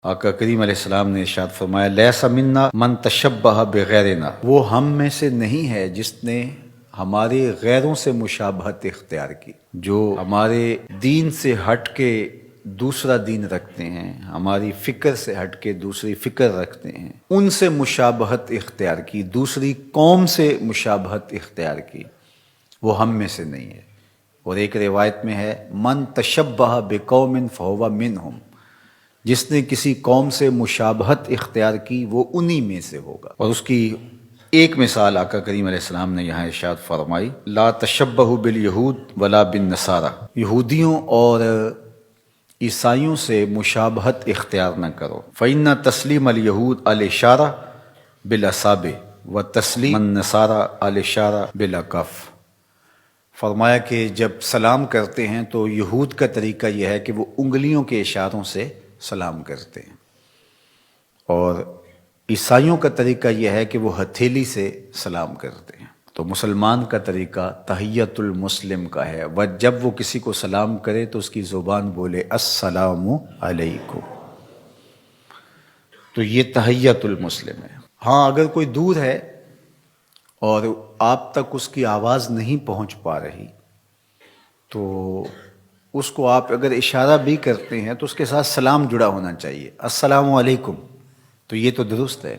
آقا کریم علیہ السلام نے ارشاد فرمایا لیس منا من تشبہ بغیرنا، وہ ہم میں سے نہیں ہے جس نے ہمارے غیروں سے مشابہت اختیار کی، جو ہمارے دین سے ہٹ کے دوسرا دین رکھتے ہیں، ہماری فکر سے ہٹ کے دوسری فکر رکھتے ہیں، ان سے مشابہت اختیار کی، دوسری قوم سے مشابہت اختیار کی، وہ ہم میں سے نہیں ہے۔ اور ایک روایت میں ہے من تشبہ بقوم فہو منہم، جس نے کسی قوم سے مشابہت اختیار کی وہ انہی میں سے ہوگا۔ اور اس کی ایک مثال آقا کریم علیہ السلام نے یہاں ارشاد فرمائی لا تشبہوا بالیہود ولا بالنصارى، یہودیوں اور عیسائیوں سے مشابہت اختیار نہ کرو، فإن تسلیم الیہود الاشارہ بالاصابع وتسلیم النصارى الاشارہ بالاکف۔ فرمایا کہ جب سلام کرتے ہیں تو یہود کا طریقہ یہ ہے کہ وہ انگلیوں کے اشاروں سے سلام کرتے ہیں، اور عیسائیوں کا طریقہ یہ ہے کہ وہ ہتھیلی سے سلام کرتے ہیں۔ تو مسلمان کا طریقہ تحیۃ المسلم کا ہے، و جب وہ کسی کو سلام کرے تو اس کی زبان بولے السلام علیکم، تو یہ تحیۃ المسلم ہے۔ ہاں اگر کوئی دور ہے اور آپ تک اس کی آواز نہیں پہنچ پا رہی تو اس کو آپ اگر اشارہ بھی کرتے ہیں تو اس کے ساتھ سلام جڑا ہونا چاہیے، السلام علیکم، تو یہ تو درست ہے۔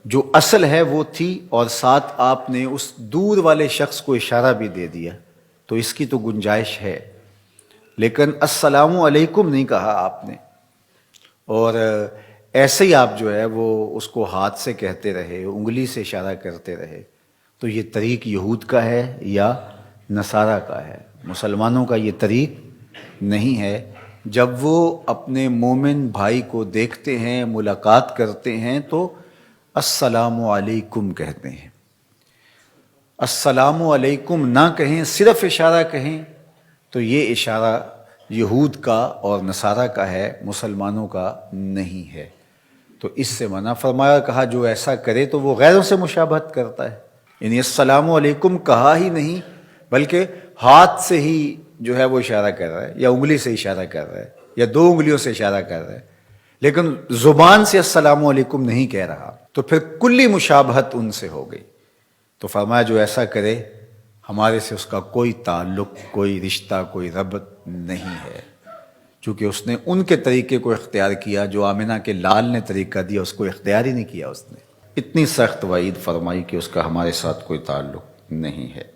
جو اصل ہے وہ تھی، اور ساتھ آپ نے اس دور والے شخص کو اشارہ بھی دے دیا تو اس کی تو گنجائش ہے، لیکن السلام علیکم نہیں کہا آپ نے، اور ایسے ہی آپ جو ہے وہ اس کو ہاتھ سے کہتے رہے، انگلی سے اشارہ کرتے رہے، تو یہ طریق یہود کا ہے یا نصارہ کا ہے، مسلمانوں کا یہ طریق نہیں ہے۔ جب وہ اپنے مومن بھائی کو دیکھتے ہیں، ملاقات کرتے ہیں تو السلام علیکم کہتے ہیں، السلام علیکم نہ کہیں، صرف اشارہ کہیں، تو یہ اشارہ یہود کا اور نصارہ کا ہے، مسلمانوں کا نہیں ہے۔ تو اس سے منع فرمایا، کہا جو ایسا کرے تو وہ غیروں سے مشابہت کرتا ہے، یعنی السلام علیکم کہا ہی نہیں بلکہ ہاتھ سے ہی جو ہے وہ اشارہ کر رہا ہے، یا انگلی سے اشارہ کر رہا ہے، یا دو انگلیوں سے اشارہ کر رہا ہے، لیکن زبان سے السلام علیکم نہیں کہہ رہا، تو پھر کلی مشابہت ان سے ہو گئی۔ تو فرمایا جو ایسا کرے ہمارے سے اس کا کوئی تعلق، کوئی رشتہ، کوئی ربط نہیں ہے، چونکہ اس نے ان کے طریقے کو اختیار کیا جو آمنہ کے لال نے طریقہ دیا، اس کو اختیار ہی نہیں کیا، اس نے اتنی سخت وعید فرمائی کہ اس کا ہمارے ساتھ کوئی تعلق نہیں ہے۔